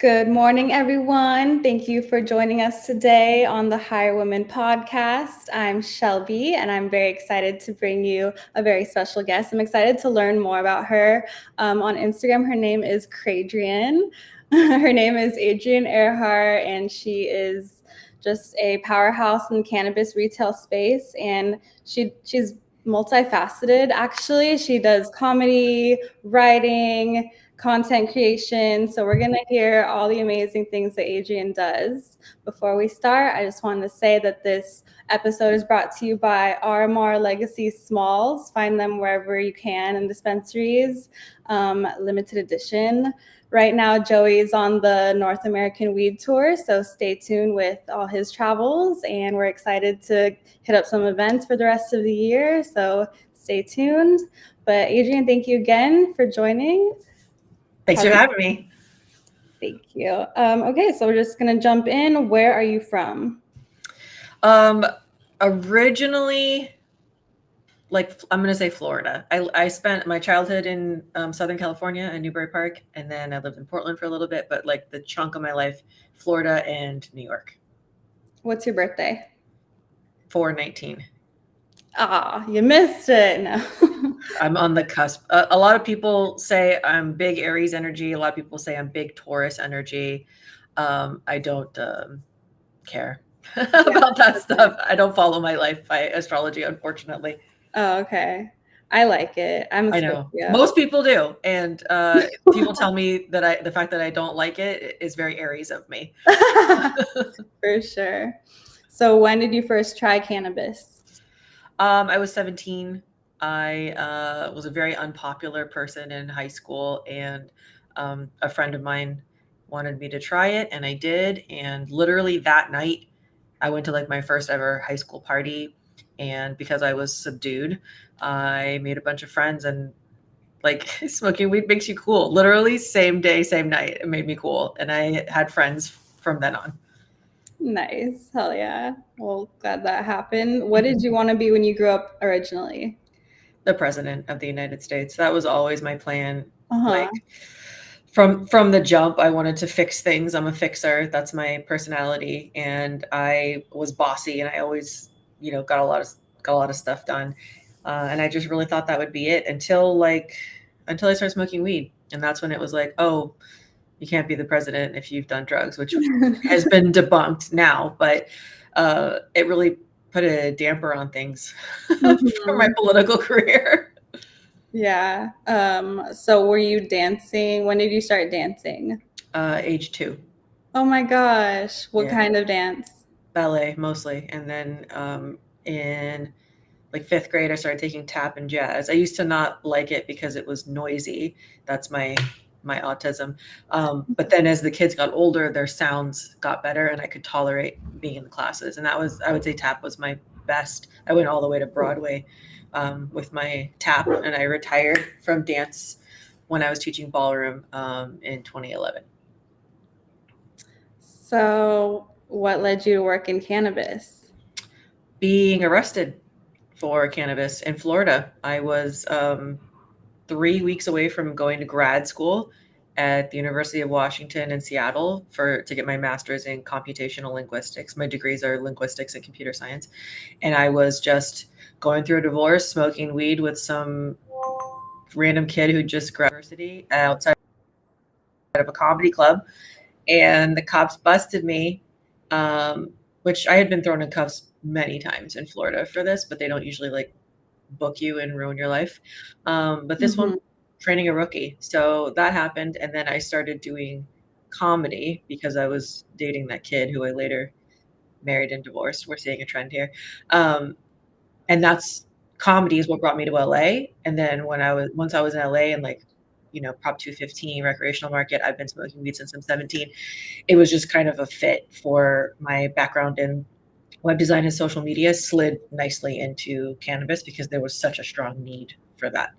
Good morning, everyone. Thank you for joining us today on the Hire Women podcast. I'm Shelbie, and I'm very excited to bring you a very special guest. I'm excited to learn more about her. On Instagram, her name is Adrienne. Her name is Adrienne Airhart, and she is just a powerhouse in the cannabis retail space. And she's multifaceted, actually. She does comedy, writing, content creation. So we're going to hear all the amazing things that Adrienne does. Before we start, I just wanted to say that this episode is brought to you by RMR Legacy Smalls. Find them wherever you can in dispensaries, limited edition. Right now, Joey's on the North American Weed Tour, so stay tuned with all his travels, and we're excited to hit up some events for the rest of the year, so stay tuned. But Adrienne, thank you again for joining. Thanks for having me. Thank you. Okay, so we're just going to jump in. Where are you from? Originally, I'm going to say Florida. I spent my childhood in Southern California in Newbury Park, and then I lived in Portland for a little bit, but the chunk of my life, Florida and New York. What's your birthday? 4/19. Ah, you missed it. No. I'm on the cusp. A lot of people say I'm big Aries energy. A lot of people say I'm big Taurus energy. I don't care about that stuff. I don't follow my life by astrology, unfortunately. Oh, okay. I like it. I know most people do, and people tell me that the fact that I don't like it is very Aries of me. For sure. So when did you first try cannabis? I was 17. I was a very unpopular person in high school, and a friend of mine wanted me to try it, and I did. And literally that night, I went to my first ever high school party, and because I was subdued, I made a bunch of friends, and smoking weed makes you cool. Literally same day, same night, it made me cool, and I had friends from then on. Nice. Hell yeah. Well, glad that happened. What did you want to be when you grew up originally? The president of the United States. That was always my plan. From the jump, I wanted to fix things. I'm a fixer. That's my personality. And I was bossy, and I always, got a lot of stuff done. And I just really thought that would be it until I started smoking weed. And that's when it was oh, you can't be the president if you've done drugs, which has been debunked now. But it really put a damper on things for my political career. Yeah. So were you dancing? When did you start dancing? Age 2. Oh my gosh. What kind of dance? Ballet mostly. And then in 5th grade, I started taking tap and jazz. I used to not like it because it was noisy. That's my autism. But then as the kids got older, their sounds got better, and I could tolerate being in the classes. And I would say tap was my best. I went all the way to Broadway with my tap, and I retired from dance when I was teaching ballroom in 2011. So what led you to work in cannabis? Being arrested for cannabis in Florida. I was 3 weeks away from going to grad school at the University of Washington in Seattle to get my master's in computational linguistics. My degrees are linguistics and computer science. And I was just going through a divorce, smoking weed with some random kid who just graduated university outside of a comedy club. And the cops busted me, which I had been thrown in cuffs many times in Florida for this, but they don't usually book you and ruin your life. But this one, training a rookie. So that happened. And then I started doing comedy because I was dating that kid who I later married and divorced. We're seeing a trend here. And that's comedy is what brought me to LA. And then once I was in LA and Prop 215 recreational market, I've been smoking weed since I'm 17. It was just kind of a fit for my background in web design and social media, slid nicely into cannabis because there was such a strong need for that.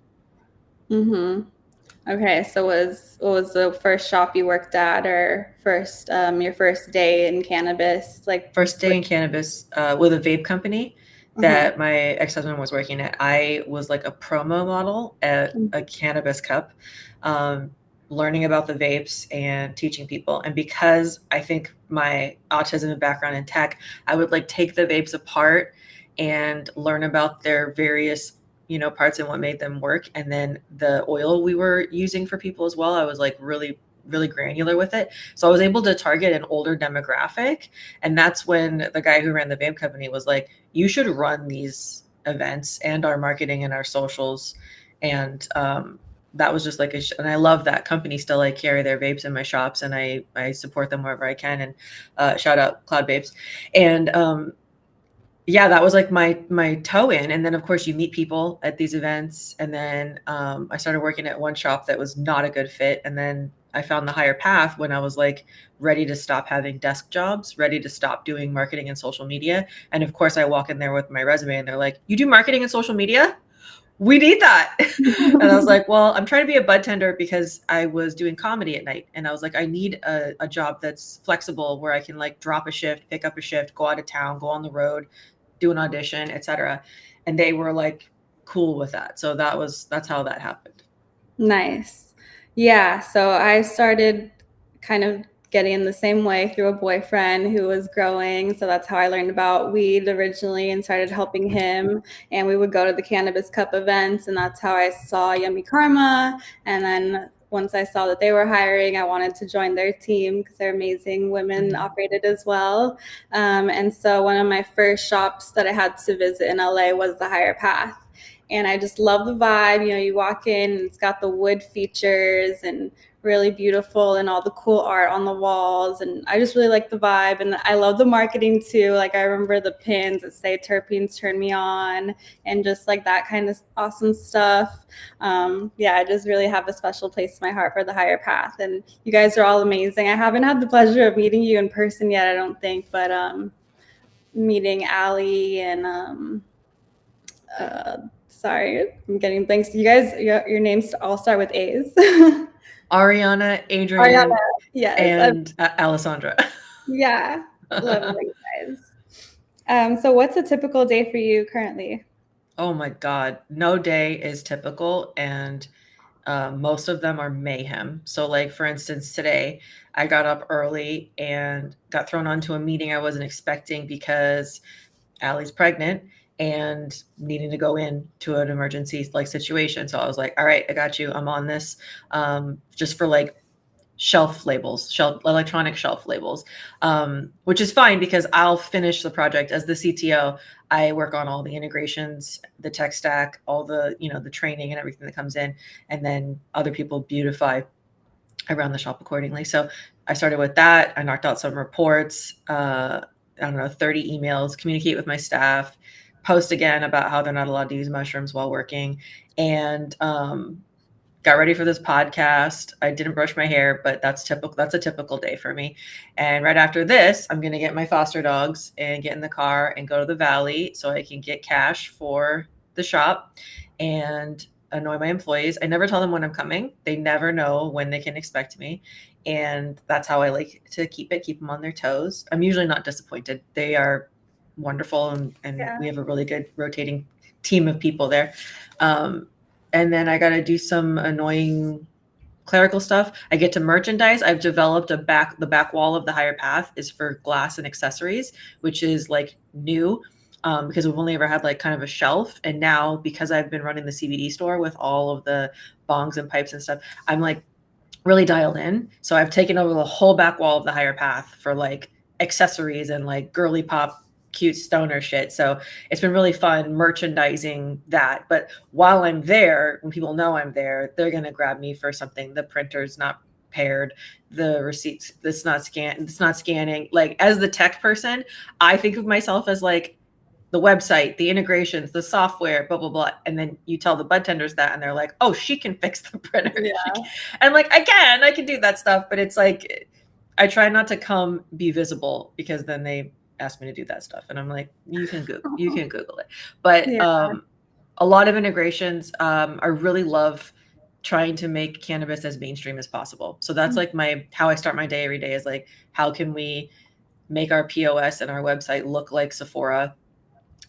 Okay, so what was the first shop you worked at, or your first day in cannabis? First day in cannabis with a vape company that my ex-husband was working at. I was a promo model at a cannabis cup. learning about the vapes and teaching people. And because I think my autism and background in tech, I would like take the vapes apart and learn about their various, you know, parts and what made them work. And then the oil we were using for people as well, I was like really granular with it. So I was able to target an older demographic. And that's when the guy who ran the vape company was like, you should run these events and our marketing and our socials. And that was just like and I love that company still. I carry their vapes in my shops and I support them wherever I can. And shout out Cloud Vapes. And yeah, that was like my toe in. And then of course you meet people at these events. And then I started working at one shop that was not a good fit. And then I found the higher path when I was like ready to stop having desk jobs, ready to stop doing marketing and social media. And of course I walk in there with my resume and they're like, you do marketing and social media? We need that. And I was like, well, I'm trying to be a bud tender because I was doing comedy at night. And I was like, I need a job that's flexible where I can like drop a shift, pick up a shift, go out of town, go on the road, do an audition, etc. And they were like cool with that. So that's how that happened. Nice. Yeah. So I started kind of getting in the same way through a boyfriend who was growing. So that's how I learned about weed originally and started helping him. And we would go to the Cannabis Cup events, and that's how I saw Yummy Karma. And then once I saw that they were hiring, I wanted to join their team because they're amazing women operated as well. And so one of my first shops that I had to visit in LA was the Higher Path. And I just love the vibe. You know, you walk in and it's got the wood features and really beautiful and all the cool art on the walls. And I just really like the vibe. And I love the marketing too. Like I remember the pins that say terpenes turn me on and just like that kind of awesome stuff. Yeah, I just really have a special place in my heart for the Higher Path. And you guys are all amazing. I haven't had the pleasure of meeting you in person yet, I don't think, but meeting Allie and sorry, I'm getting blanks. You guys, your names all start with A's. Ariana, Adrienne, Ariana, yes. and Alessandra. Yeah, lovely guys. So what's a typical day for you currently? Oh my God. No day is typical. And most of them are mayhem. So, like, for instance, today I got up early and got thrown onto a meeting I wasn't expecting because Allie's pregnant and needing to go in to an emergency like situation. So I was like, all right, I got you. I'm on this just for like electronic shelf labels, which is fine because I'll finish the project as the CTO. I work on all the integrations, the tech stack, all the, you know, the training and everything that comes in, and then other people beautify around the shop accordingly. So I started with that. I knocked out some reports, I don't know, 30 emails, communicate with my staff, post again about how they're not allowed to use mushrooms while working, and got ready for this podcast. I didn't brush my hair, but that's typical. That's a typical day for me. And right after this, I'm going to get my foster dogs and get in the car and go to the valley so I can get cash for the shop and annoy my employees. I never tell them when I'm coming. They never know when they can expect me. And that's how I like to keep them on their toes. I'm usually not disappointed. They are wonderful. And Yeah. we have a really good rotating team of people there. And then I got to do some annoying clerical stuff. I get to merchandise. I've developed the back wall of the Higher Path is for glass and accessories, which is like new because we've only ever had like kind of a shelf. And now because I've been running the CBD store with all of the bongs and pipes and stuff, I'm like really dialed in. So I've taken over the whole back wall of the Higher Path for like accessories and like girly pop cute stoner shit. So it's been really fun merchandising that. But while I'm there, when people know I'm there, they're going to grab me for something. The printer's not paired, the receipts, it's not scanning. Like as the tech person, I think of myself as like the website, the integrations, the software, blah, blah, blah. And then you tell the bud tenders that and they're like, oh, she can fix the printer. Yeah. And like, I can do that stuff. But it's like, I try not to be visible because then they ask me to do that stuff. And I'm like, you can Google it. But Yeah. a lot of integrations, I really love trying to make cannabis as mainstream as possible. So that's like how I start my day every day is like, how can we make our POS and our website look like Sephora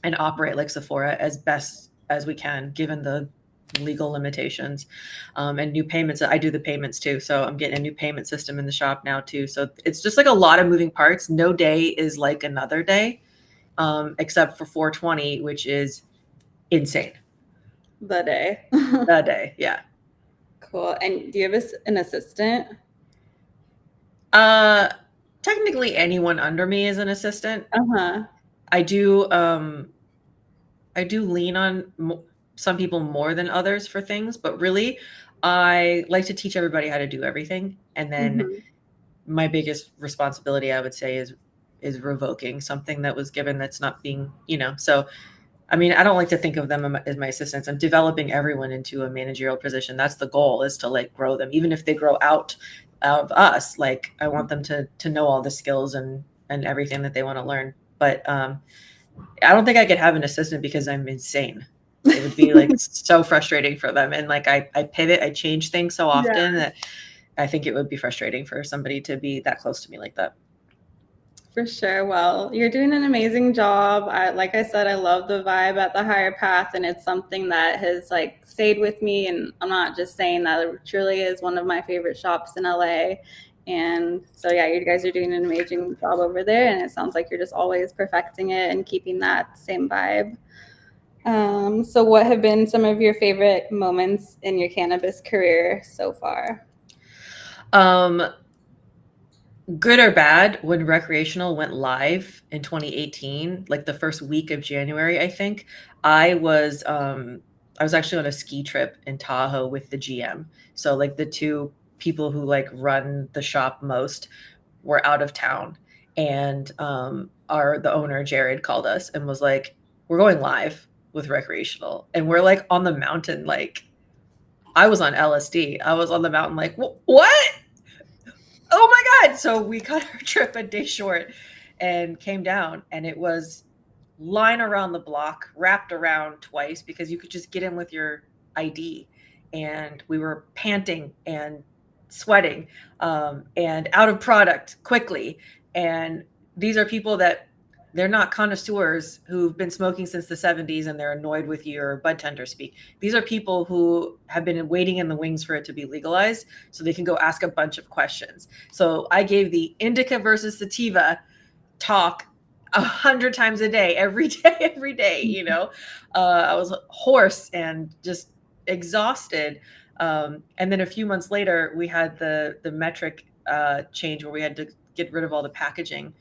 and operate like Sephora as best as we can, given the legal limitations, and new payments. I do the payments too. So I'm getting a new payment system in the shop now too. So it's just like a lot of moving parts. No day is like another day, except for 420, which is insane. The day. The day. Yeah. Cool. And do you have an assistant? Technically anyone under me is an assistant. Uh-huh. I do lean on some people more than others for things, but really I like to teach everybody how to do everything. And then my biggest responsibility, I would say, is revoking something that was given that's not being, so I mean, I don't like to think of them as my assistants. I'm developing everyone into a managerial position. That's the goal, is to like grow them. Even if they grow out of us, like I want them to know all the skills and everything that they want to learn. But I don't think I could have an assistant because I'm insane. It would be like so frustrating for them. And like I pivot, I change things so often that I think it would be frustrating for somebody to be that close to me like that. For sure. Well, you're doing an amazing job. Like I said, I love the vibe at the Higher Path, and it's something that has like stayed with me. And I'm not just saying that; it truly is one of my favorite shops in LA. And so, yeah, you guys are doing an amazing job over there, and it sounds like you're just always perfecting it and keeping that same vibe. So, what have been some of your favorite moments in your cannabis career so far? Good or bad, when recreational went live in 2018, like the first week of January, I think, I was actually on a ski trip in Tahoe with the GM. So like the two people who like run the shop most were out of town. And the owner, Jared, called us and was like, we're going live with recreational. And we're like on the mountain, like I was on LSD. I was on the mountain like, what? Oh my God. So we cut our trip a day short and came down, and it was line around the block, wrapped around twice, because you could just get in with your ID. And we were panting and sweating, and out of product quickly. And these are people that they're not connoisseurs who've been smoking since the 70s and they're annoyed with your bud tender speak. These are people who have been waiting in the wings for it to be legalized so they can go ask a bunch of questions. So I gave the indica versus sativa talk 100 times a day, every day, I was hoarse and just exhausted. And then a few months later, we had the metric change where we had to get rid of all the packaging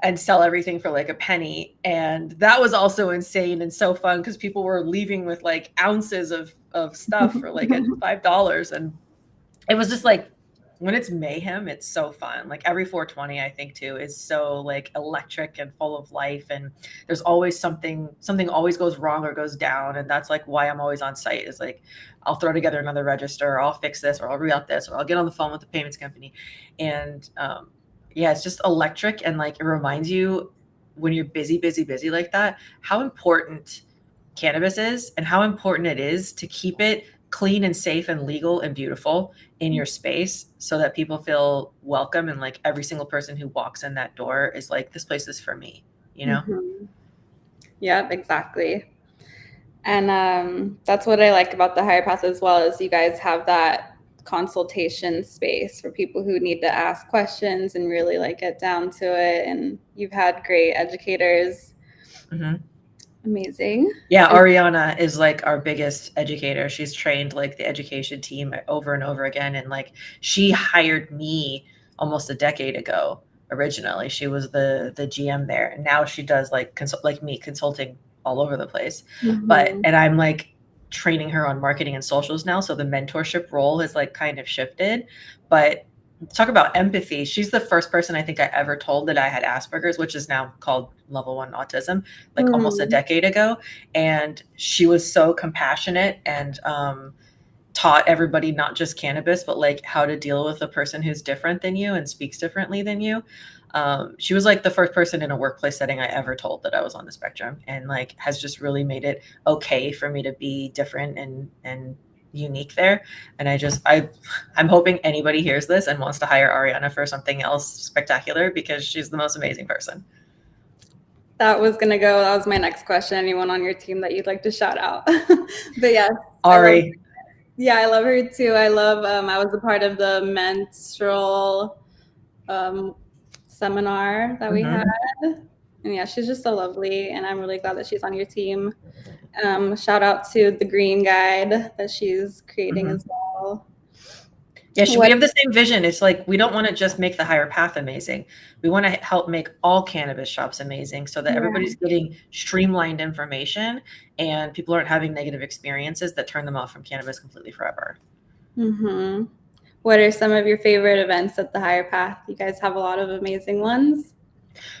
and sell everything for like a penny. And that was also insane and so fun, because people were leaving with like ounces of stuff for like $5. And it was just like, when it's mayhem, it's so fun. Like every 420, I think too, is so like electric and full of life. And there's always something always goes wrong or goes down. And that's like why I'm always on site, is like, I'll throw together another register, or I'll fix this, or I'll reroute this, or I'll get on the phone with the payments company. And yeah, it's just electric. And like, it reminds you, when you're busy like that, how important cannabis is and how important it is to keep it clean and safe and legal and beautiful in your space, so that people feel welcome. And like every single person who walks in that door is like, this place is for me, Yep, exactly. And that's what I like about the Higher Path as well, is you guys have that consultation space for people who need to ask questions and really like get down to it. And you've had great educators. Amazing. Yeah, Ariana is like our biggest educator. She's trained like the education team over and over again. And like, she hired me almost a decade ago. Originally, she was the GM there, and now she does like consulting all over the place. And I'm like training her on marketing and socials now, so the mentorship role has like kind of shifted. But talk about empathy. She's the first person I think I ever told that I had Asperger's, which is now called level 1 autism, like almost a decade ago. And she was so compassionate and taught everybody, not just cannabis, but like how to deal with a person who's different than you and speaks differently than you. She was like the first person in a workplace setting I ever told that I was on the spectrum, and like has just really made it okay for me to be different and unique there. And I'm hoping anybody hears this and wants to hire Ariana for something else spectacular, because she's the most amazing person. That was my next question. Anyone on your team that you'd like to shout out? But yes, Ari. I love her too. I love, I was a part of the menstrual seminar that we had. And yeah, she's just so lovely. And I'm really glad that she's on your team. Shout out to the green guide that she's creating as well. Yeah, we What? have the same vision. It's like we don't want to just make the higher path amazing. We want to help make all cannabis shops amazing so that Yeah. everybody's getting streamlined information and people aren't having negative experiences that turn them off from cannabis completely forever. Mm-hmm. What are some of your favorite events at the Higher Path? You guys have a lot of amazing ones.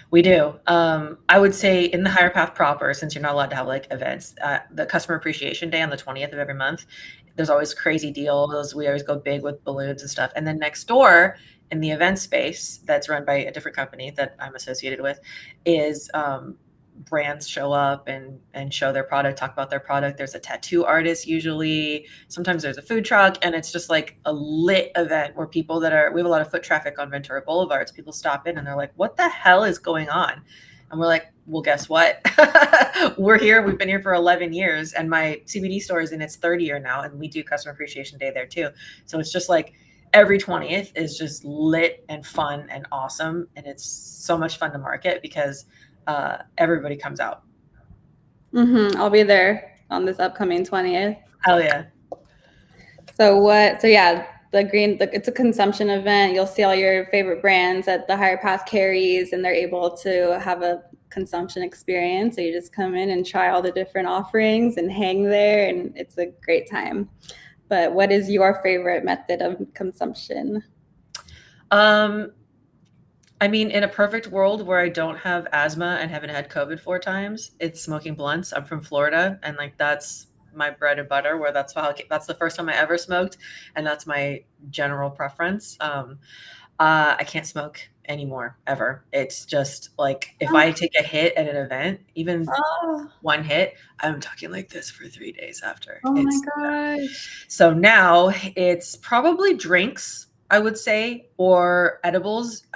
We do. I would say in the Higher Path proper, since you're not allowed to have like events, the Customer Appreciation Day on the 20th of every month, there's always crazy deals. We always go big with balloons and stuff. And then next door in the event space that's run by a different company that I'm associated with is brands show up and show their product, talk about their product. There's a tattoo artist usually. Sometimes there's a food truck, and it's just like a lit event where we have a lot of foot traffic on Ventura Boulevards. People stop in and they're like, what the hell is going on? And we're like, well, guess what? We're here. We've been here for 11 years and my CBD store is in its third year now. And we do Customer Appreciation Day there too. So it's just like every 20th is just lit and fun and awesome. And it's so much fun to market because everybody comes out. I'll be there on this upcoming 20th. Hell yeah. So yeah, it's a consumption event. You'll see all your favorite brands that the Higher Path carries, and they're able to have a consumption experience. So you just come in and try all the different offerings and hang there, and it's a great time. But what is your favorite method of consumption? I mean, in a perfect world where I don't have asthma and haven't had COVID 4 times, it's smoking blunts. I'm from Florida, and like that's my bread and butter. Where that's the first time I ever smoked, and that's my general preference. I can't smoke anymore ever. It's just like if I take a hit at an event, even one hit, I'm talking like this for 3 days after. Oh my gosh! So now it's probably drinks, I would say, or edibles.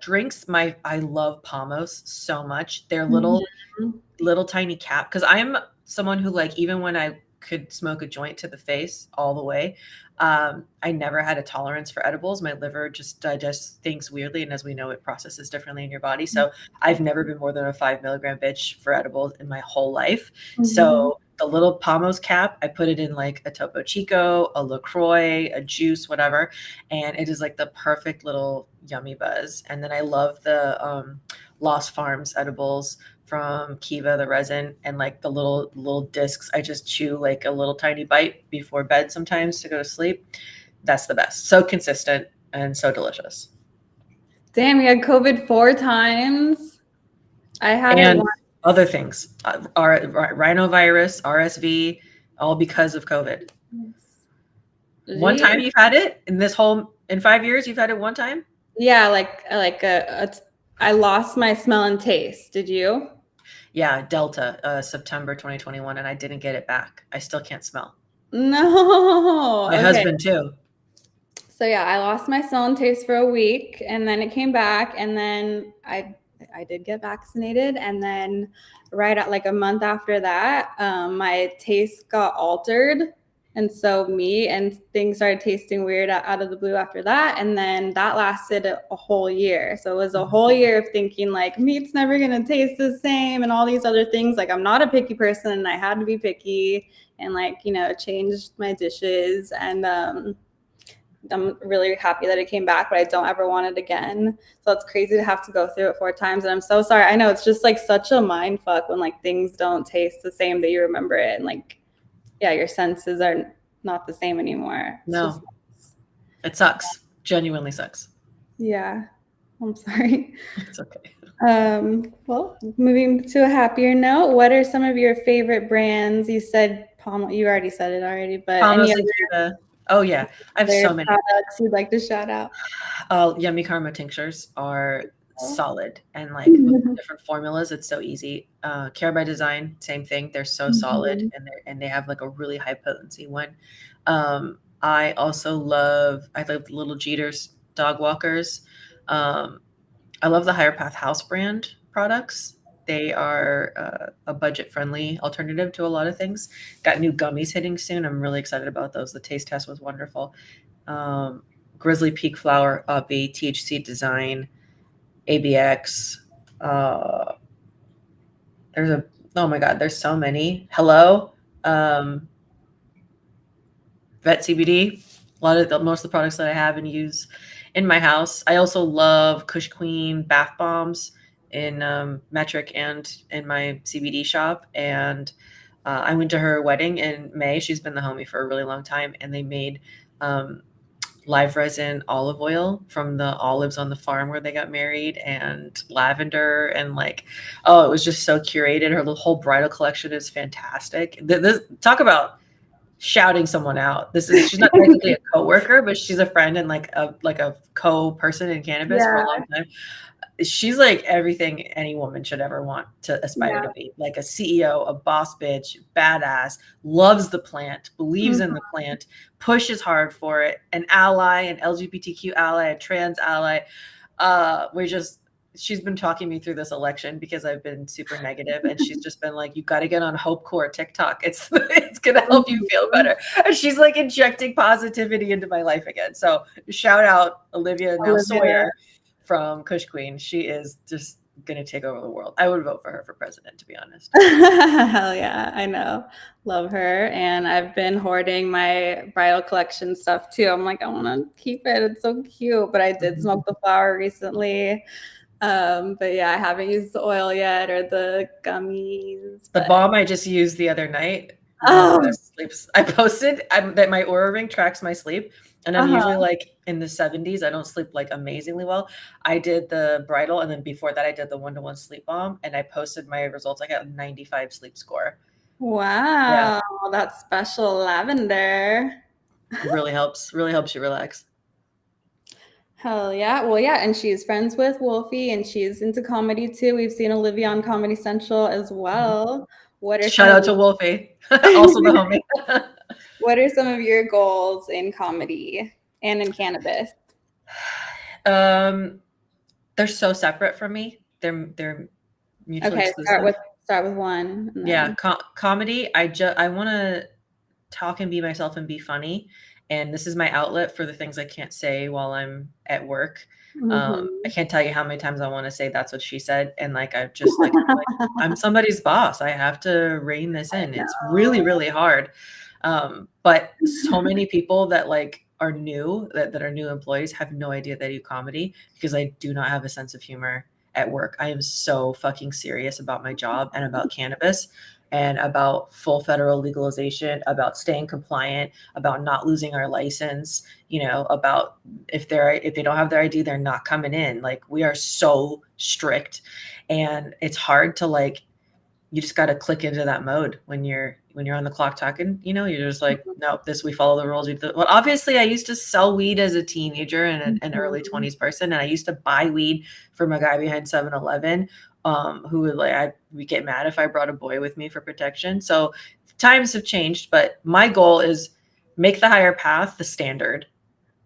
Drinks, I love Pomos so much. They're little tiny cap, because I'm someone who, like, even when I could smoke a joint to the face all the way, I never had a tolerance for edibles. My liver just digests things weirdly, and as we know, it processes differently in your body. So I've never been more than a 5 milligram bitch for edibles in my whole life. So the little Pomos cap, I put it in like a Topo Chico, a LaCroix, a juice, whatever. And it is like the perfect little yummy buzz. And then I love the Lost Farms edibles from Kiva, the resin, and like the little discs. I just chew like a little tiny bite before bed sometimes to go to sleep. That's the best. So consistent and so delicious. Damn, you had COVID 4 times. I had it once. Other things, rhinovirus, RSV, all because of COVID. Yes. One time you've had it in 5 years, you've had it one time? Yeah, I lost my smell and taste. Did you? Yeah, Delta, September 2021, and I didn't get it back. I still can't smell. No. My husband too. So yeah, I lost my smell and taste for a week, and then it came back, and then I did get vaccinated, and then right at like a month after that, my taste got altered. And so things started tasting weird out of the blue after that. And then that lasted a whole year. So it was a whole year of thinking like meat's never going to taste the same and all these other things. Like I'm not a picky person and I had to be picky and changed my dishes. And I'm really happy that it came back, but I don't ever want it again. So it's crazy to have to go through it 4 times. And I'm so sorry. I know it's just like such a mind fuck when like things don't taste the same that you remember it. And like, yeah, your senses are not the same anymore. No, it sucks. Genuinely sucks. Yeah, I'm sorry. It's okay. Well, moving to a happier note, what are some of your favorite brands? You said you already said it already, but Pomos and Kiva. Oh yeah, I have so many products you'd like to shout out. Yummy Karma tinctures are solid, and like with different formulas, it's so easy. Care by Design, same thing. They're so solid, and they have like a really high potency one. I love Little Jeter's dog walkers. I love the Higher Path House brand products. They are a budget-friendly alternative to a lot of things. Got new gummies hitting soon. I'm really excited about those. The taste test was wonderful. Um, Grizzly Peak Flower, Uppy, THC Design, ABX. Uh, there's a oh my god, there's so many. Hello, um, Vet CBD. Most of the products that I have and use in my house. I also love Kush Queen bath bombs in Metric and in my CBD shop. And I went to her wedding in May. She's been the homie for a really long time, and they made um, live resin olive oil from the olives on the farm where they got married, and lavender, and like, oh, it was just so curated. Her whole bridal collection is fantastic. This talk about shouting someone out. She's not technically a coworker, but she's a friend and like a co-person in cannabis for a Yeah. long time. She's like everything any woman should ever want to aspire Yeah. to be. Like a CEO, a boss bitch, badass, loves the plant, believes in Mhm. the plant, pushes hard for it, an ally, an LGBTQ ally, a trans ally. We're just She's been talking me through this election because I've been super negative, and she's just been like, you got to get on Hope Core TikTok. It's gonna help you feel Mhm. better. And she's like injecting positivity into my life again. So shout out Olivia now Olivia. Sawyer from Kush Queen. She is just gonna take over the world. I would vote for her for president, to be honest. Hell yeah, I know. Love her. And I've been hoarding my bridal collection stuff too. I'm like, I want to keep it. It's so cute. But I did Mhm. smoke the flower recently. But yeah, I haven't used the oil yet or the gummies. The But balm I just used the other night, one of the oh, best sleeps. I posted that my Aura Ring tracks my sleep, and I'm uh-huh. usually like in the 70s. I don't sleep like amazingly well. I did the bridal, and then before that, I did the 1-to-1 sleep balm, and I posted my results. I got a 95 sleep score. Yeah, Wow, that special lavender. really helps you relax. Hell yeah. Well, yeah, and she's friends with Wolfie and she's into comedy too. We've seen Olivia on Comedy Central as Mhm. well. What are some Shout of out to Wolfie, also the homie. what are some of your goals in comedy and in cannabis? um, they're so separate from me. They're mutually Okay, exclusive. start with one and Yeah, then comedy. I want to talk and be myself and be funny. And this is my outlet for the things I can't say while I'm at work. I mhm. can't tell you how many times I want to say that's what she said. And like, I've just like, I'm somebody's boss. I have to rein this I in. It's really, know. really hard. But so many people that like are new, that are new employees have no idea that I do comedy because I do not have a sense of humor at work. I am so fucking serious about my job and about cannabis and about full federal legalization, about staying compliant, about not losing our license, about if they don't have their ID, they're not coming in. Like we are so strict. And it's hard to like you just got to click into that mode when you're on the clock talking, you're just like, no, this we follow the rules. Well, obviously I used to sell weed as a teenager and an early Mhm. 20s person, and I used to buy weed from a guy behind 7-Eleven, who would we get mad if I brought a boy with me for protection. So times have changed, but my goal is make the higher path the standard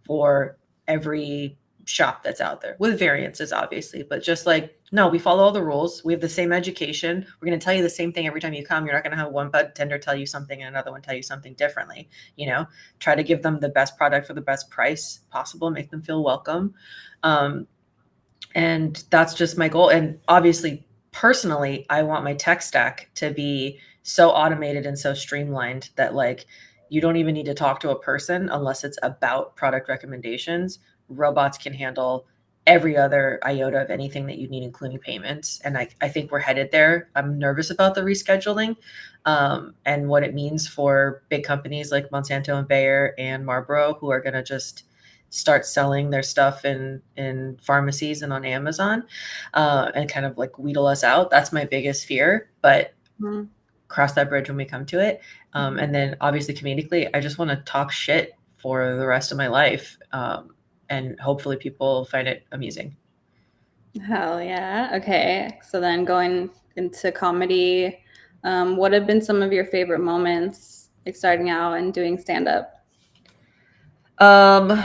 for every shop that's out there, with variances obviously, but just like, no, we follow all the rules, we have the same education, we're going to tell you the same thing every time you come. You're not going to have one bud tender tell you something and another one tell you something differently. Try to give them the best product for the best price possible, make them feel welcome. And that's just my goal. And obviously, personally, I want my tech stack to be so automated and so streamlined that like you don't even need to talk to a person unless it's about product recommendations. Robots can handle every other iota of anything that you need, including payments. And I think we're headed there. I'm nervous about the rescheduling, and what it means for big companies like Monsanto and Bayer and Marlboro, who are going to just start selling their stuff in pharmacies and on Amazon, and kind of like wheedle us out. That's my biggest fear, but Mhm. cross that bridge when we come to it. Mhm. And then obviously comedically, I just want to talk shit for the rest of my life, and hopefully people find it amusing. Hell yeah. Okay. So then going into comedy, what have been some of your favorite moments like starting out and doing stand up? Um,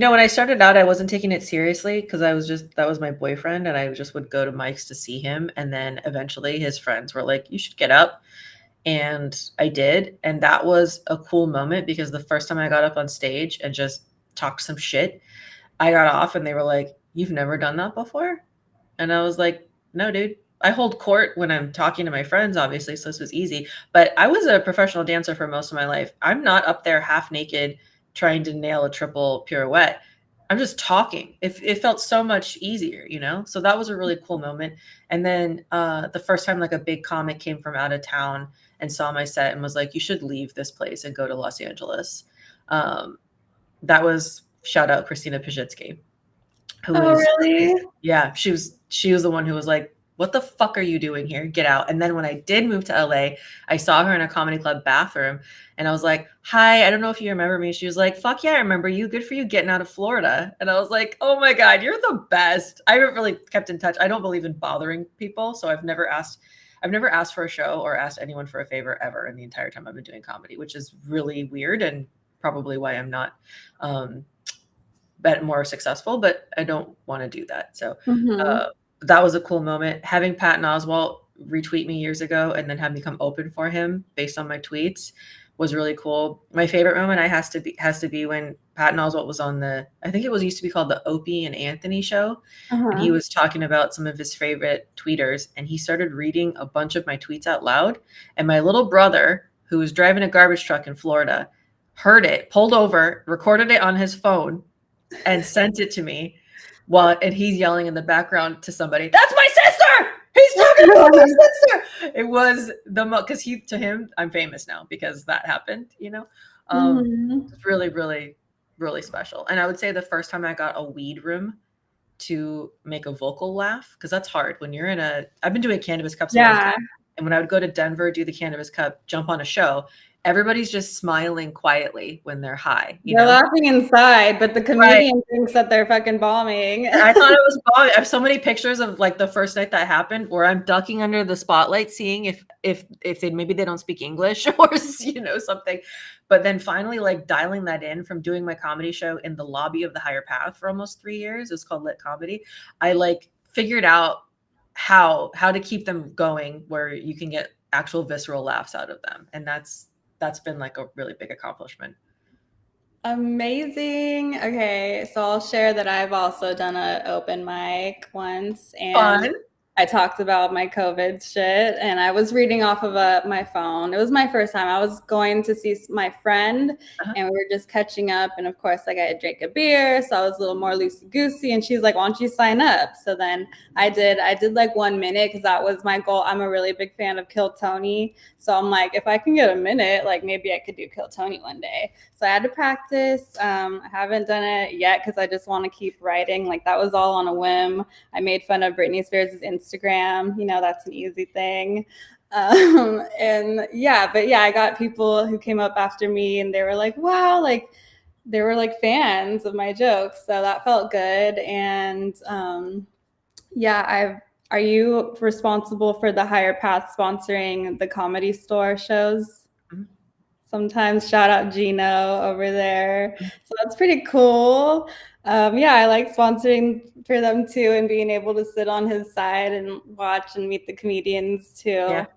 When I started out, I wasn't taking it seriously because that was my boyfriend, and I just would go to Mike's to see him. And then eventually his friends were like, you should get up. And I did. And that was a cool moment because the first time I got up on stage and just talked some shit, I got off and they were like, you've never done that before? And I was like, no, dude. I hold court when I'm talking to my friends, obviously, so this was easy. But I was a professional dancer for most of my life. I'm not up there half naked trying to nail a triple pirouette. I'm just talking. It felt so much easier, So that was a really cool moment. And then the first time like a big comic came from out of town and saw my set and was like, you should leave this place and go to Los Angeles. That was shout out Christina Pajitsky, who Oh, is really? yeah, she was the one who was like, what the fuck are you doing here? Get out. And then when I did move to LA, I saw her in a comedy club bathroom and I was like, hi, I don't know if you remember me. She was like, fuck yeah, I remember you. Good for you getting out of Florida. And I was like, oh my God, you're the best. I haven't really kept in touch. I don't believe in bothering people. So I've never asked for a show or asked anyone for a favor ever in the entire time I've been doing comedy, which is really weird and probably why I'm not more successful, but I don't want to do that. So Mm-hmm. that was a cool moment. Having Patton Oswalt retweet me years ago and then have me come open for him based on my tweets was really cool. My favorite moment has to be when Patton Oswalt was on I think it was used to be called the Opie and Anthony show. And he Uh-huh. was talking about some of his favorite tweeters and he started reading a bunch of my tweets out loud. And my little brother, who was driving a garbage truck in Florida, heard it, pulled over, recorded it on his phone, and sent it to me and he's yelling in the background to somebody, that's my sister, he's talking about my sister. It was because to him I'm famous now because that happened. Mm-hmm. It's really really really special. And I would say the first time I got a weed room to make a vocal laugh, because that's hard when you're I've been doing Cannabis Cups a long time, Yeah, and when I would go to Denver, do the Cannabis Cup, jump on a show, everybody's just smiling quietly when they're high, they're laughing inside, but the right. comedian thinks that they're fucking bombing. And I thought it was bomb. I have so many pictures of like the first night that happened where I'm ducking under the spotlight, seeing if they don't speak English or something. But then finally, like dialing that in from doing my comedy show in the lobby of the Higher Path for almost 3 years. It's called Lit Comedy. I like figured out how to keep them going where you can get actual visceral laughs out of them, and that's been like a really big accomplishment. Amazing. Okay, so I'll share that I've also done an open mic once, and Fun. I talked about my COVID shit, and I was reading off of my phone. It was my first time. I was going to see my friend, Uh-huh. and we were just catching up. And of course, like I had drank a beer, so I was a little more loosey goosey. And she's like, "Why don't you sign up?" So then I did. I did like 1 minute because that was my goal. I'm a really big fan of Kill Tony, so I'm like, if I can get a minute, like maybe I could do Kill Tony one day. So I had to practice. I haven't done it yet because I just want to keep writing. Like that was all on a whim. I made fun of Britney Spears' Instagram. That's an easy thing. And yeah, but yeah, I got people who came up after me and they were like, wow, like they were like fans of my jokes. So that felt good. And yeah, are you responsible for the Higher Path sponsoring the Comedy Store shows? Mhm. Sometimes shout out Gino over there. So that's pretty cool. Yeah, I like sponsoring for them too and being able to sit on his side and watch and meet the comedians Yeah. too.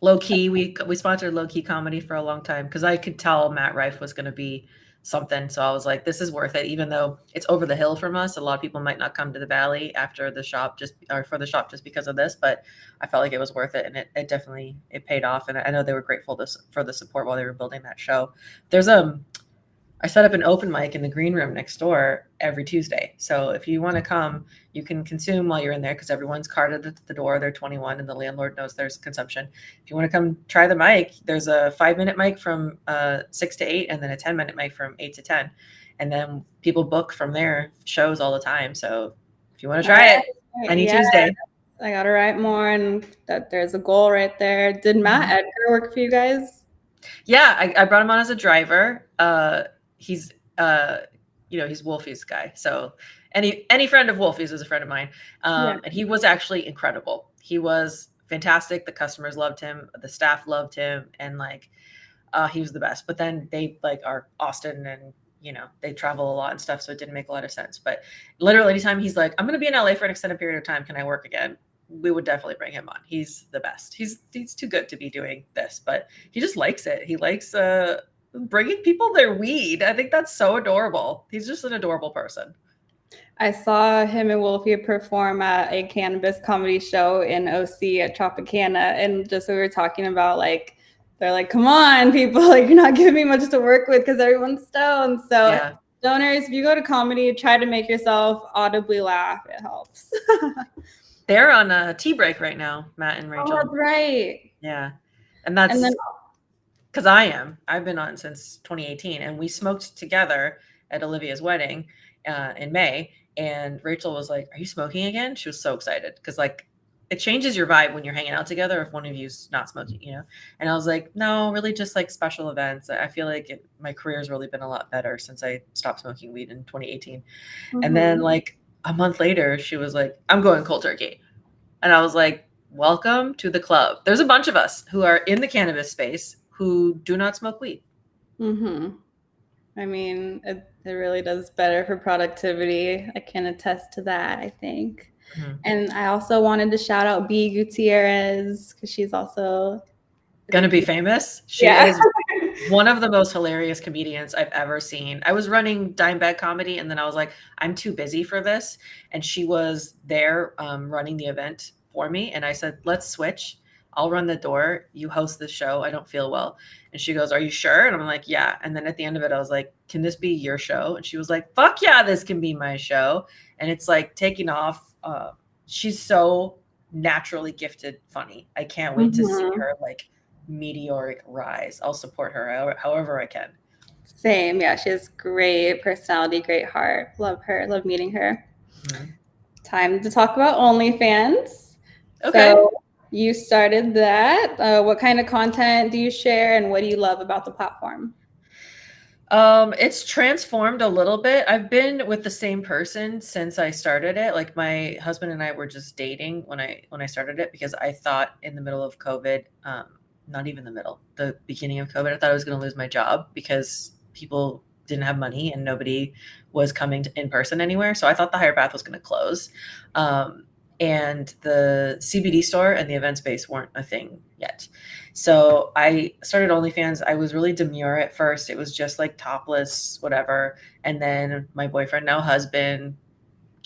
Low key, we sponsored low key comedy for a long time because I could tell Matt Rife was going to be something. So I was like, this is worth it, even though it's over the hill from us. A lot of people might not come to the Valley after the shop for the shop just because of this, but I felt like it was worth it, and it definitely paid off. And I know they were grateful for the support while they were building that show. I set up an open mic in the green room next door every Tuesday. So if you want to come, you can consume while you're in there because everyone's carded at the door. They're 21 and the landlord knows there's consumption. If you want to come try the mic, there's a 5-minute mic from 6 to 8 and then a 10-minute mic from 8 to 10. And then people book from there shows all the time. So if you want to All try it, right. any Yeah, Tuesday. I got to write more and that there's a goal right there. Did Matt Edgar work for you guys? Yeah, I brought him on as a driver. He's he's Wolfie's guy. So any friend of Wolfie's is a friend of mine. Yeah. And he was actually incredible. He was fantastic. The customers loved him, the staff loved him, and like he was the best. But then they like are Austin and they travel a lot and stuff, so it didn't make a lot of sense. But literally anytime he's like, I'm going to be in LA for an extended period of time, can I work again? We would definitely bring him on. He's the best. He's too good to be doing this, but he just likes it. He likes bringing people their weed. I think that's so adorable. He's just an adorable person. I saw him and Wolfie perform at a cannabis comedy show in OC at Tropicana, and just we were talking about like, they're like, come on, people, like you're not giving me much to work with because everyone's stoned. So Yeah. stoners, if you go to comedy, try to make yourself audibly laugh. It helps. They're on a tea break right now, Matt and Rachel. Oh, that's right. Yeah. And that's because I've been on since 2018, and we smoked together at Olivia's wedding in May. And Rachel was like, are you smoking again? She was so excited because like it changes your vibe when you're hanging out together if one of you's not smoking, And I was like, no, really just like special events. I feel like my career's really been a lot better since I stopped smoking weed in 2018. Mm-hmm. And then like a month later, she was like, I'm going cold turkey. And I was like, welcome to the club. There's a bunch of us who are in the cannabis space who do not smoke weed. Mm-hmm. I mean, it really does better for productivity. I can attest to that, I think. Mm-hmm. And I also wanted to shout out B. Gutierrez because she's also gonna be famous. She is one of the most hilarious comedians I've ever seen. I was running Dime Bag Comedy, and then I was like, I'm too busy for this. And she was there running the event for me. And I said, let's switch. I'll run the door. You host the show. I don't feel well. And she goes, are you sure? And I'm like, yeah. And then at the end of it, I was like, can this be your show? And she was like, fuck yeah, this can be my show. And it's like taking off. She's so naturally gifted funny. I can't wait to see her like meteoric rise. I'll support her however I can. Same. Yeah, she has great personality, great heart. Love her. Love meeting her. Mm-hmm. Time to talk about OnlyFans. Okay. So you started that. What kind of content do you share, and what do you love about the platform? It's transformed a little bit. I've been with the same person since I started it. Like my husband and I were just dating when I started it because I thought in the middle of COVID, not even the beginning of COVID, I thought I was going to lose my job because people didn't have money and nobody was coming in person anywhere. So I thought the Higher Path was going to close. And the CBD store and the event space weren't a thing yet. So I started OnlyFans. I was really demure at first. It was just like topless, whatever. And then my boyfriend, now husband,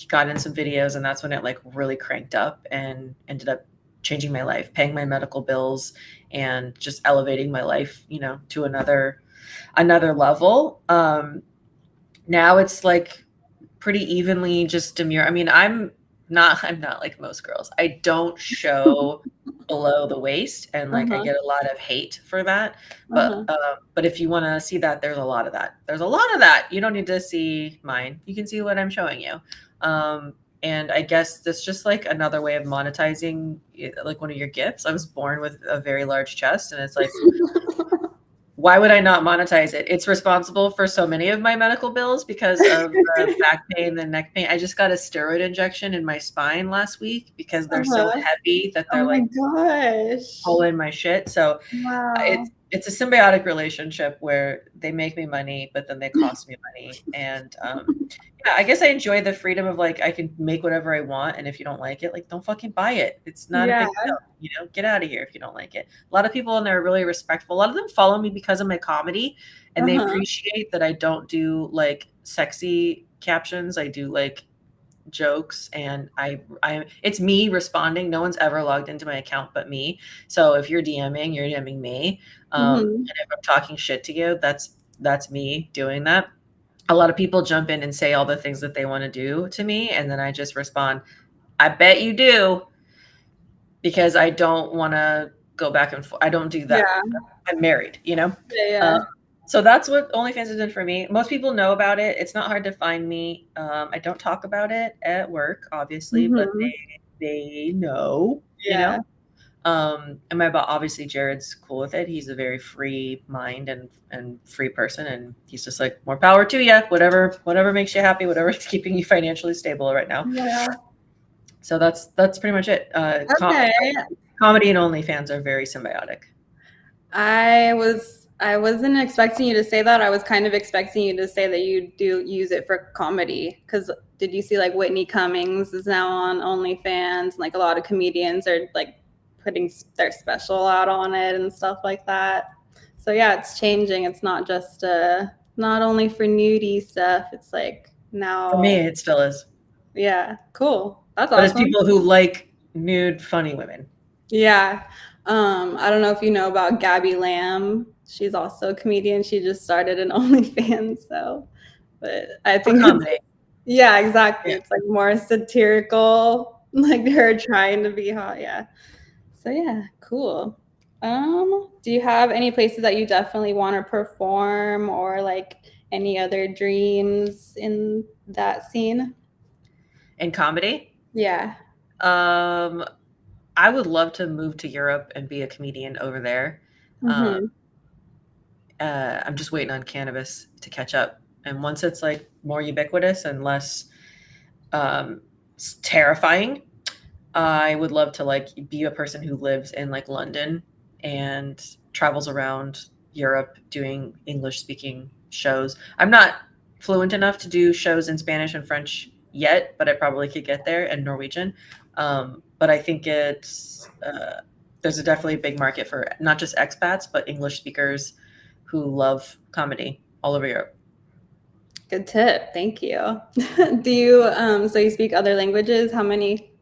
got in some videos, and that's when it like really cranked up and ended up changing my life, paying my medical bills, and just elevating my life, to another level. Now it's like pretty evenly just demure. I mean, I'm not like most girls. I don't show below the waist, and like I get a lot of hate for that. But if you want to see that, there's a lot of that. You don't need to see mine. You can see what I'm showing you. And I guess that's just like another way of monetizing like one of your gifts. I was born with a very large chest, and it's like, why would I not monetize it? It's responsible for so many of my medical bills because of the back pain, the neck pain. I just got a steroid injection in my spine last week because they're so heavy that they're pulling my shit. So it's a symbiotic relationship where they make me money, but then they cost me money. And yeah, I guess I enjoy the freedom of like, I can make whatever I want. And if you don't like it, like, don't fucking buy it. It's not a big deal, get out of here if you don't like it. A lot of people in there are really respectful. A lot of them follow me because of my comedy, and they appreciate that I don't do like sexy captions. I do like jokes, and I it's me responding. No one's ever logged into my account but me. So if you're DMing me. And if I'm talking shit to you, that's me doing that. A lot of people jump in and say all the things that they want to do to me, and then I just respond, I bet you do, because I don't want to go back and forth. I don't do that. I'm married, so that's what OnlyFans has done for me. Most people know about it. It's not hard to find me. I don't talk about it at work, obviously, but they know, and my boss, obviously Jared's cool with it. He's a very free mind and free person. And he's just like, more power to you, whatever makes you happy, whatever's keeping you financially stable right now. Yeah. So that's pretty much it. Comedy and OnlyFans are very symbiotic. I was I wasn't expecting you to say that. I was kind of expecting you to say that you do use it for comedy. Because did you see like Whitney Cummings is now on OnlyFans, and like a lot of comedians are like putting their special out on it and stuff like that. So yeah, it's changing. It's not just not only for nudie stuff. It's like For me, now, it still is. yeah, cool. That's But it's awesome. people who like nude, funny women. Yeah. I don't know if you know about Gabby Lamb. She's also a comedian. She just started an OnlyFans, so but I For think it's, comedy. yeah, exactly. Yeah. It's like more satirical, like her trying to be hot. Yeah. So yeah, cool. Do you have any places that you definitely want to perform or like any other dreams in that scene? In comedy, Yeah. um, I would love to move to Europe and be a comedian over there. Um, Mm-hmm. I'm just waiting on Cannabis to catch up. And once it's like more ubiquitous and less terrifying, I would love to like be a person who lives in like London and travels around Europe doing English speaking shows. I'm not fluent enough to do shows in Spanish and French yet, but I probably could get there, and Norwegian. But I think there's definitely a big market for not just expats, but English speakers who love comedy all over Europe. Good tip. Thank you. Do you so you speak other languages? How many?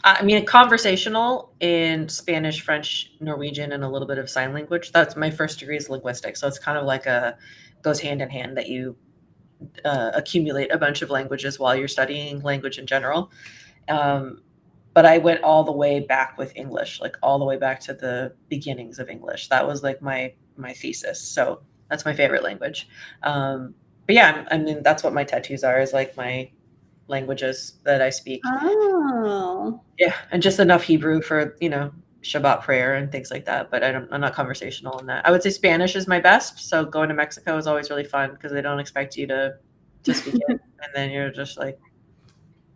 I mean, conversational in Spanish, French, Norwegian, and a little bit of sign language. That's my first degree is linguistics, so it's kind of like a goes hand in hand that you accumulate a bunch of languages while you're studying language in general. Um, but I went all the way back with English, like all the way back to the beginnings of English. That was like my thesis. So that's my favorite language. But yeah, I mean, that's what my tattoos are, is like my languages that I speak. Oh. Yeah, and just enough Hebrew for, Shabbat prayer and things like that, but I'm not conversational in that. I would say Spanish is my best, so going to Mexico is always really fun because they don't expect you to speak it, and then you're just like,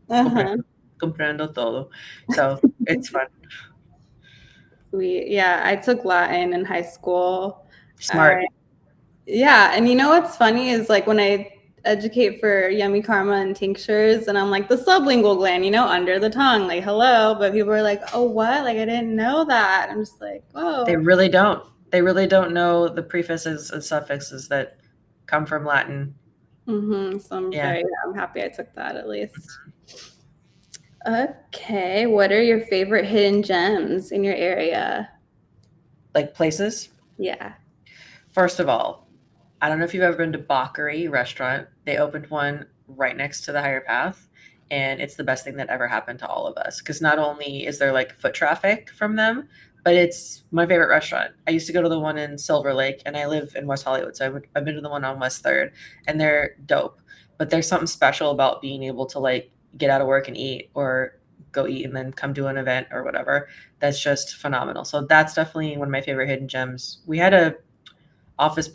Uh-huh. comprendo todo. So, it's fun. Sweet. Yeah, I took Latin in high school. Smart. Yeah, and you know what's funny is like when I educate for yummy karma and tinctures, and I'm like the sublingual gland, under the tongue, like hello, but people are like, oh, what? Like I didn't know that. I'm just like, They oh. really don't. They really don't know the prefixes and suffixes that come from Latin. So Yeah. I'm happy I took that at least. Okay, what are your favorite hidden gems in your area? Like places. Yeah. First of all, I don't know if you've ever been to Bakari restaurant. They opened one right next to the Higher Path, and it's the best thing that ever happened to all of us. Because not only is there like foot traffic from them, but it's my favorite restaurant. I used to go to the one in Silver Lake, and I live in West Hollywood, so I've been to the one on West Third, and they're dope. But there's something special about being able to like get out of work and eat, or go eat and then come to an event or whatever. That's just phenomenal. So that's definitely one of my favorite hidden gems. We had a office.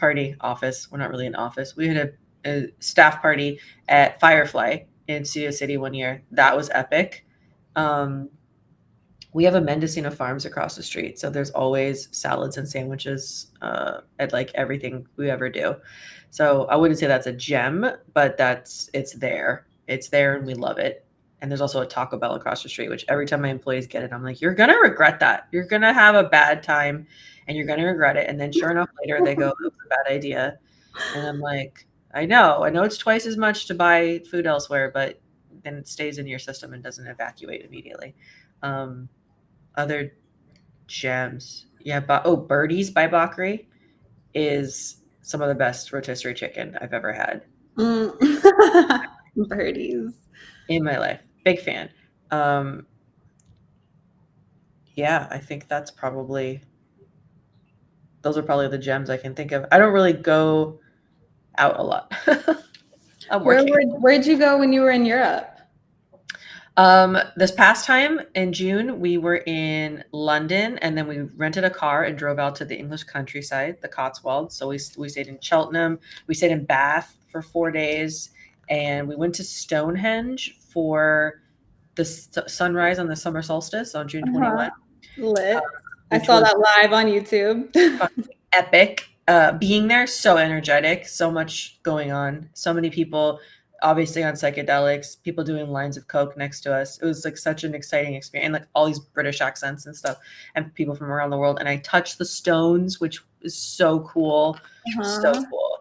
We're not really an office. We had a staff party at Firefly in Studio City one year. That was epic. Um, we have a Mendocino Farms across the street, so there's always salads and sandwiches at like everything we ever do. So I wouldn't say that's a gem, but it's there. It's there, and we love it. And there's also a Taco Bell across the street, which every time my employees get it, I'm like, you're gonna regret that. You're gonna have a bad time, and you're gonna regret it. And then sure enough, later they go, that was a bad idea. And I'm like, I know it's twice as much to buy food elsewhere, but then it stays in your system and doesn't evacuate immediately. Um, Other gems. Yeah, Birdie's by Bakri is some of the best rotisserie chicken I've ever had Mm. Birdies. in my life. Big fan. Um, yeah, I think those are probably the gems I can think of. I don't really go out a lot. I'm working. Where'd you go when you were in Europe? This past time in June, we were in London, and then we rented a car and drove out to the English countryside, the Cotswolds. So we stayed in Cheltenham, we stayed in Bath for 4 days, and we went to Stonehenge for the sunrise on the summer solstice on June Uh-huh. 21, Lit. I which saw was that live on YouTube. epic. being there, so energetic, so much going on, so many people obviously on psychedelics, people doing lines of coke next to us. It was like such an exciting experience, and like all these British accents and stuff, and people from around the world. And I touched the stones, which is so cool, so Uh-huh. cool.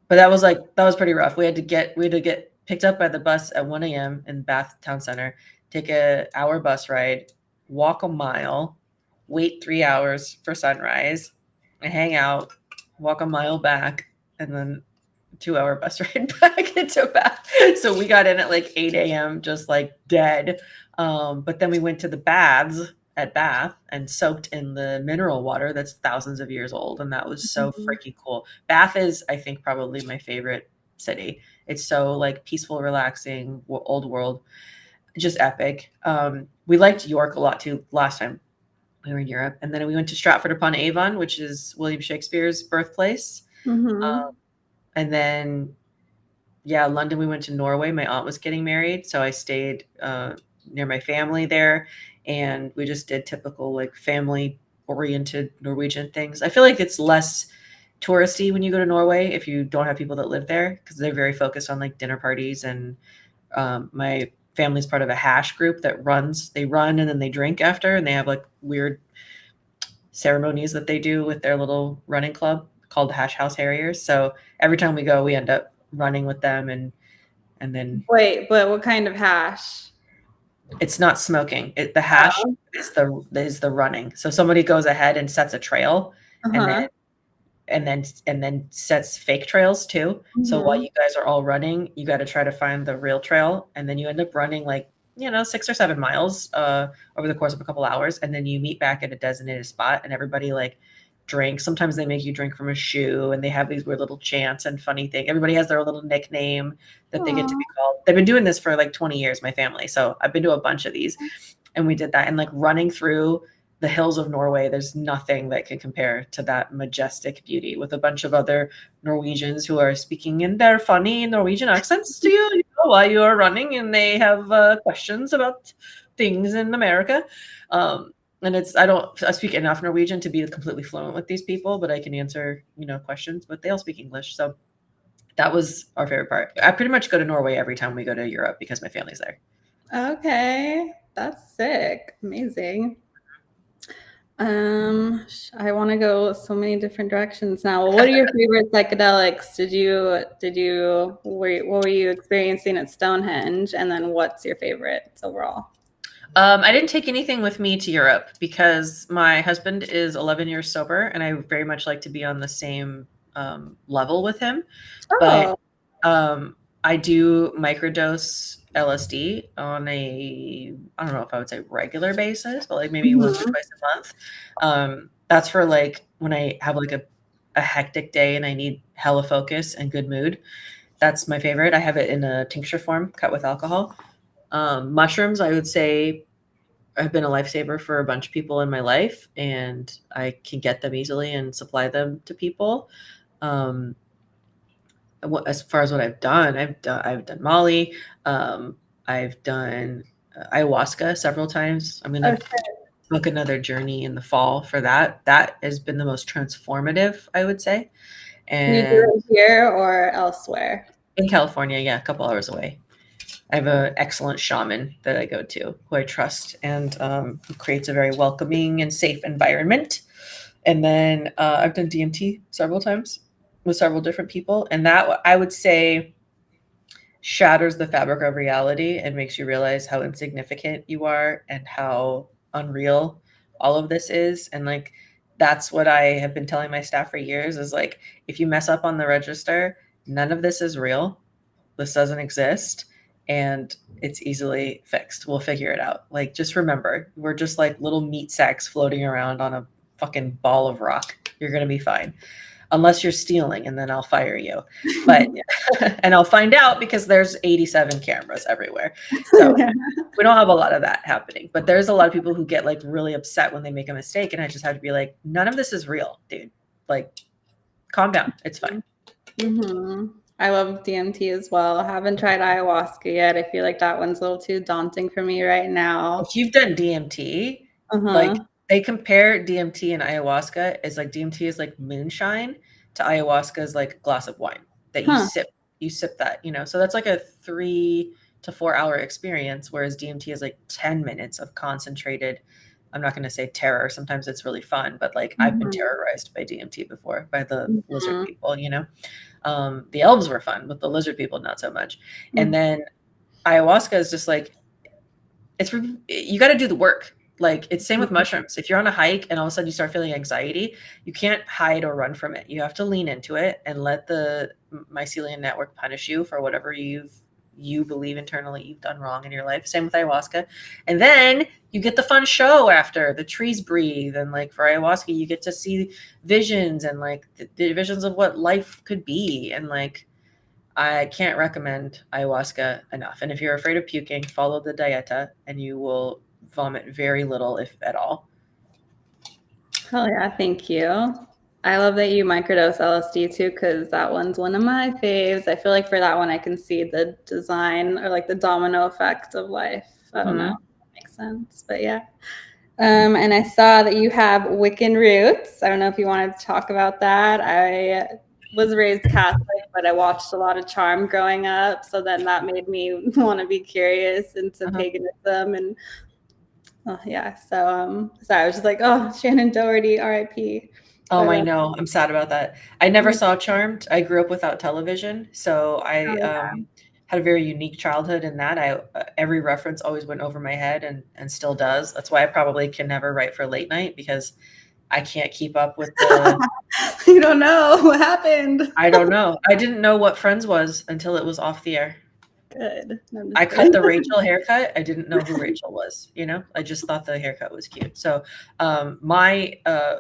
But that was pretty rough. We had to get picked up by the bus at 1 a.m. in Bath Town Center, take a hour bus ride, walk a mile, wait 3 hours for sunrise, and hang out, walk a mile back, and then 2 hour bus ride back into Bath. So we got in at like 8 a.m. just like dead. But then we went to the baths at Bath and soaked in the mineral water that's thousands of years old. And that was so Mhm. freaking cool. Bath is, I think, probably my favorite city. It's so like peaceful, relaxing, old world, just epic. We liked York a lot too last time we were in Europe. And then we went to Stratford upon Avon, which is William Shakespeare's birthplace. Mhm. And then, yeah, London, we went to Norway. My aunt was getting married. So I stayed near my family there. And we just did typical like family oriented Norwegian things. I feel like it's less touristy when you go to Norway if you don't have people that live there because they're very focused on like dinner parties. And my family's part of a hash group that they run and then they drink after, and they have like weird ceremonies that they do with their little running club called Hash House Harriers. So every time we go, we end up running with them, and then Wait, but what kind of hash? it's not smoking. The hash Oh. is the running. So somebody goes ahead and sets a trail, and then Uh-huh. and then sets fake trails too. So while Mhm. you guys are all running, you got to try to find the real trail, and then you end up running like 6 or 7 miles over the course of a couple hours, and then you meet back at a designated spot, and everybody like drinks. Sometimes they make you drink from a shoe, and they have these weird little chants and funny thing. Everybody has their little nickname that they get to Aw. be called. They've been doing this for like 20 years, my family. So I've been to a bunch of these, and we did that, and like running through the hills of Norway, there's nothing that can compare to that majestic beauty with a bunch of other Norwegians who are speaking in their funny Norwegian accents to while you are running, and they have questions about things in America. And I speak enough Norwegian to be completely fluent with these people, but I can answer, questions, but they all speak English. So that was our favorite part. I pretty much go to Norway every time we go to Europe because my family's there. Okay, that's sick. Amazing. I want to go so many different directions now. Well, what are your favorite psychedelics? What were you experiencing at Stonehenge? And then what's your favorite overall? I didn't take anything with me to Europe because my husband is 11 years sober, and I very much like to be on the same level with him. But Oh, um, I do microdose LSD on I don't know if I would say regular basis, but like maybe once or mhm. twice a month. That's for like when I have like a hectic day and I need hella focus and good mood. That's my favorite. I have it in a tincture form, cut with alcohol. Mushrooms, I would say, have been a lifesaver for a bunch of people in my life, and I can get them easily and supply them to people. Um, as far as what I've done Molly. I've done ayahuasca several times. I'm gonna Okay. book another journey in the fall for that. That has been the most transformative, I would say. You do And it here or elsewhere? in California, yeah, a couple hours away. I have an excellent shaman that I go to who I trust, and who creates a very welcoming and safe environment. And then I've done DMT several times with several different people. And that, I would say, shatters the fabric of reality and makes you realize how insignificant you are and how unreal all of this is. And like, that's what I have been telling my staff for years is like, if you mess up on the register, none of this is real. This doesn't exist, and it's easily fixed. We'll figure it out. Like, just remember, we're just like little meat sacks floating around on a fucking ball of rock. You're going to be fine. Unless you're stealing, and then I'll fire you. But, and I'll find out because there's 87 cameras everywhere. So we don't have a lot of that happening. But there's a lot of people who get like really upset when they make a mistake. And I just have to be like, none of this is real, dude. Like, calm down. It's fine. Hmm. I love DMT as well. I haven't tried ayahuasca yet. I feel like that one's a little too daunting for me right now. If you've done DMT, like Uh-huh. They compare DMT and ayahuasca as like DMT is like moonshine to ayahuasca is like a glass of wine that Huh. you sip that, you know. So that's like a 3 to 4 hour experience, whereas DMT is like 10 minutes of concentrated. I'm not going to say terror. Sometimes it's really fun, but like I've been Mhm. terrorized by DMT before, by the lizard Mhm. people, you know. The elves were fun, but the lizard people not so much. And Mhm. then ayahuasca is just like you got to do the work. Like it's same with mushrooms. If you're on a hike and all of a sudden you start feeling anxiety, you can't hide or run from it. You have to lean into it and let the mycelium network punish you for whatever you believe internally you've done wrong in your life. Same with ayahuasca. And then you get the fun show after the trees breathe. And like for ayahuasca, you get to see visions and like the visions of what life could be. And like I can't recommend ayahuasca enough. And if you're afraid of puking, follow the dieta and you will vomit very little, if at all. Hell yeah, thank you. I love that you microdose LSD too, because that one's one of my faves. I feel like for that one, I can see the design or like the domino effect of life. I don't know. Mm-hmm. That makes sense. But yeah. And I saw that you have Wiccan roots. I don't know if you wanted to talk about that. I was raised Catholic, but I watched a lot of Charm growing up. So then that made me want to be curious into Uh-huh. paganism and oh yeah. So sorry, I was just like, oh, Shannon Doherty, R.I.P. Oh, But I know. I'm sad about that. I never yeah, saw Charmed. I grew up without television, so I oh, yeah. had a very unique childhood in that. I every reference always went over my head and still does. That's why I probably can never write for late night because I can't keep up with the. You don't know what happened. I don't know. I didn't know what Friends was until it was off the air. Good. No, I'm I just cut kidding. the Rachel haircut. I didn't know who Rachel was, you know? I just thought the haircut was cute. So, my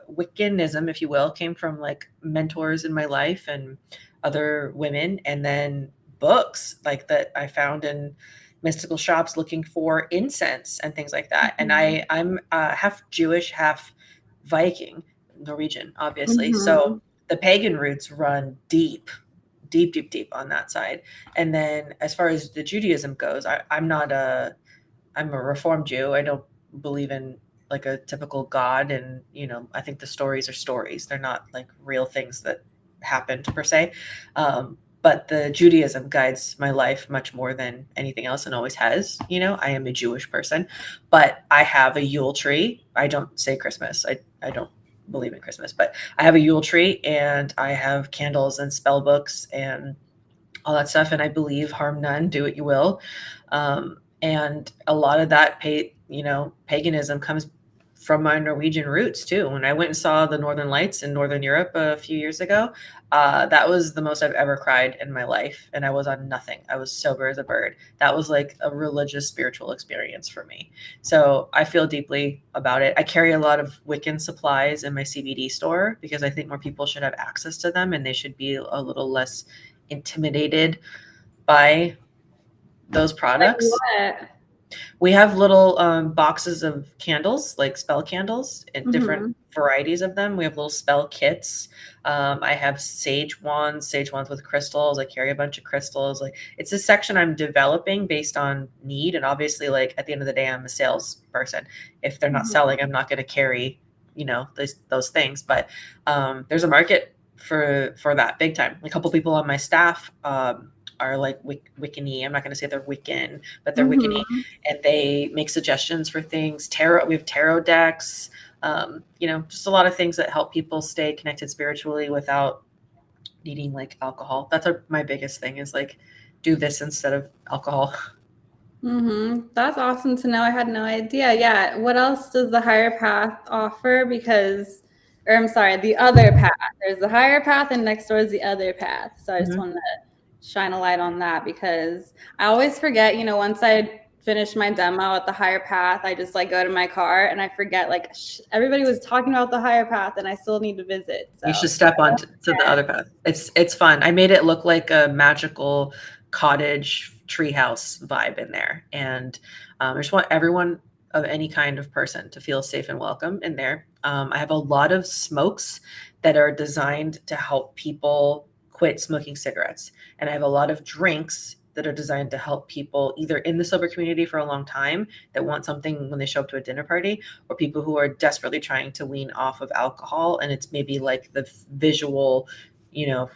Wiccanism, if you will, came from like mentors in my life and other women, and then books like that I found in mystical shops looking for incense and things like that. And I'm half Jewish, half Viking, Norwegian, obviously. So Mm-hmm. the pagan roots run deep, deep, deep, deep on that side. And then as far as the Judaism goes, I'm a Reformed Jew. I don't believe in like a typical God. And, you know, I think the stories are stories. They're not like real things that happened per se. But the Judaism guides my life much more than anything else and always has. You know, I am a Jewish person, but I have a Yule tree. I don't say Christmas. I don't believe in Christmas, but I have a Yule tree and I have candles and spell books and all that stuff. And I believe harm none, do what you will. And a lot of that paganism comes from my Norwegian roots too. When I went and saw the Northern Lights in Northern Europe a few years ago, that was the most I've ever cried in my life. And I was on nothing. I was sober as a bird. That was like a religious, spiritual experience for me. So I feel deeply about it. I carry a lot of Wiccan supplies in my CBD store because I think more people should have access to them and they should be a little less intimidated by those Like products. what? We have little boxes of candles, like spell candles, and different Mm-hmm. varieties of them. We have little spell kits. I have sage wands with crystals. I carry a bunch of crystals. Like it's a section I'm developing based on need, and obviously, like at the end of the day, I'm a salesperson. If they're not Mm-hmm. selling, I'm not going to carry, you know, those things. But there's a market for that big time. A couple people on my staff are like Wiccan-y. I'm not going to say they're Wiccan, but they're Wiccan-y, Mm-hmm. and they make suggestions for things. Tarot, we have tarot decks. You know, just a lot of things that help people stay connected spiritually without needing like alcohol. That's my biggest thing is like do this instead of alcohol. Mm-hmm. That's awesome to know. I had no idea. Yeah. What else does the higher path offer? Because, or I'm sorry, the other path. There's the higher path, and next door is the other path. So I just Mhm. wanted to shine a light on that because I always forget, once I finish my demo at the higher path, I just like go to my car and I forget, like, everybody was talking about the higher path and I still need to visit. You So, should step on to the other path. It's fun. I made it look like a magical cottage treehouse vibe in there, and I just want everyone of any kind of person to feel safe and welcome in there. I have a lot of smokes that are designed to help people quit smoking cigarettes, and I have a lot of drinks that are designed to help people either in the sober community for a long time that want something when they show up to a dinner party, or people who are desperately trying to wean off of alcohol. And it's maybe like the visual,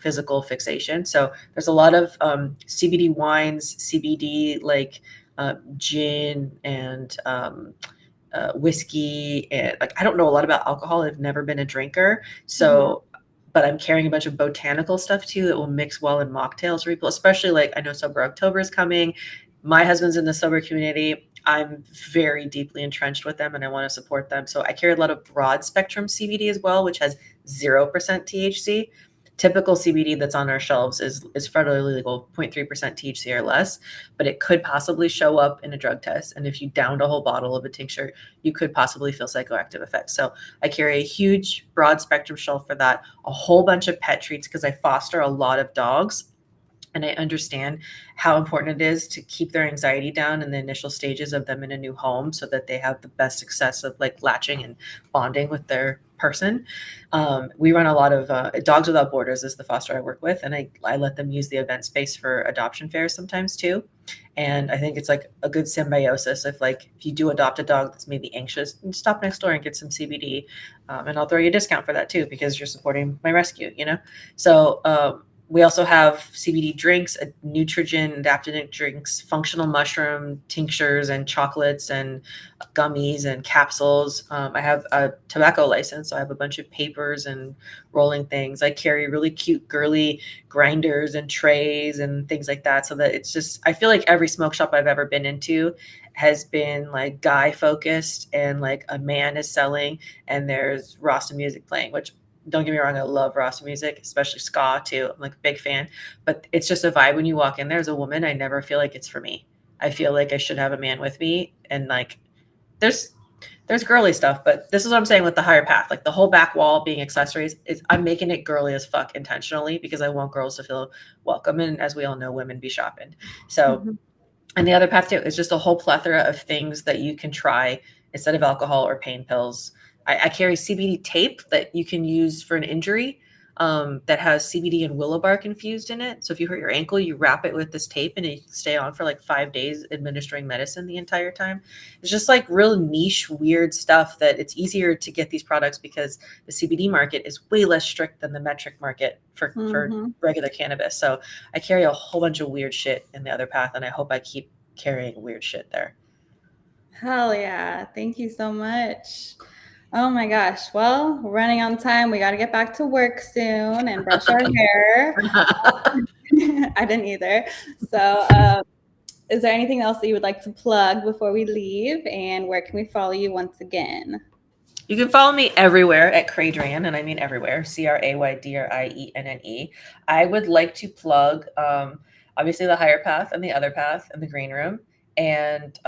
physical fixation. So there's a lot of CBD wines, CBD like gin and whiskey, and like I don't know a lot about alcohol. I've never been a drinker, so but I'm carrying a bunch of botanical stuff too that will mix well in mocktails for people, especially like I know Sober October is coming. My husband's in the sober community. I'm very deeply entrenched with them and I want to support them. So I carry a lot of broad spectrum CBD as well, which has 0% THC. Typical CBD that's on our shelves is federally legal, 0.3% THC or less, but it could possibly show up in a drug test. And if you downed a whole bottle of a tincture, you could possibly feel psychoactive effects. So I carry a huge broad spectrum shelf for that, a whole bunch of pet treats because I foster a lot of dogs. And I understand how important it is to keep their anxiety down in the initial stages of them in a new home so that they have the best success of like latching and bonding with their person. We run a lot of Dogs Without Borders is the foster I work with, and I let them use the event space for adoption fairs sometimes too. And I think it's like a good symbiosis. If you do adopt a dog that's maybe anxious, stop next door and get some CBD, and I'll throw you a discount for that too because you're supporting my rescue. So we also have CBD drinks, nutrigen, adaptogenic drinks, functional mushroom tinctures and chocolates and gummies and capsules. I have a tobacco license, so I have a bunch of papers and rolling things. I carry really cute, girly grinders and trays and things like that, so that it's just, I feel like every smoke shop I've ever been into has been like guy focused and like a man is selling and there's Rasta music playing, which don't get me wrong, I love Rasta music, especially ska too. I'm like a big fan, but it's just a vibe when you walk in there as a woman. I never feel like it's for me. I feel like I should have a man with me, and like there's girly stuff, but this is what I'm saying with the higher path, like the whole back wall being accessories is I'm making it girly as fuck intentionally because I want girls to feel welcome. And as we all know, women be shopping. So, and the other path too is just a whole plethora of things that you can try instead of alcohol or pain pills. I carry CBD tape that you can use for an injury that has CBD and willow bark infused in it. So if you hurt your ankle, you wrap it with this tape and you can stay on for like 5 days administering medicine the entire time. It's just like real niche, weird stuff that it's easier to get these products because the CBD market is way less strict than the metric market for regular cannabis. So I carry a whole bunch of weird shit in the other path, and I hope I keep carrying weird shit there. Hell yeah. Thank you so much. Oh my gosh. Well, we're running on time. We got to get back to work soon and brush our hair. I didn't either. So, is there anything else that you would like to plug before we leave? And where can we follow you once again? You can follow me everywhere at Cradrienne, and I mean everywhere, CRAYDRIENNE. I would like to plug, obviously, the higher path and the other path and the green room, and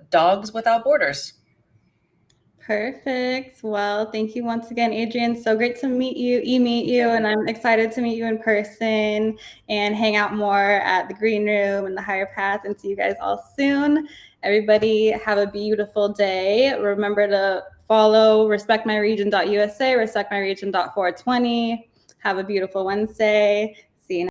Dogs Without Borders. Perfect. Well, thank you once again, Adrienne. So great to meet you, and I'm excited to meet you in person and hang out more at the green room and the higher path and see you guys all soon. Everybody have a beautiful day. Remember to follow respectmyregion.usa, respectmyregion.420. Have a beautiful Wednesday.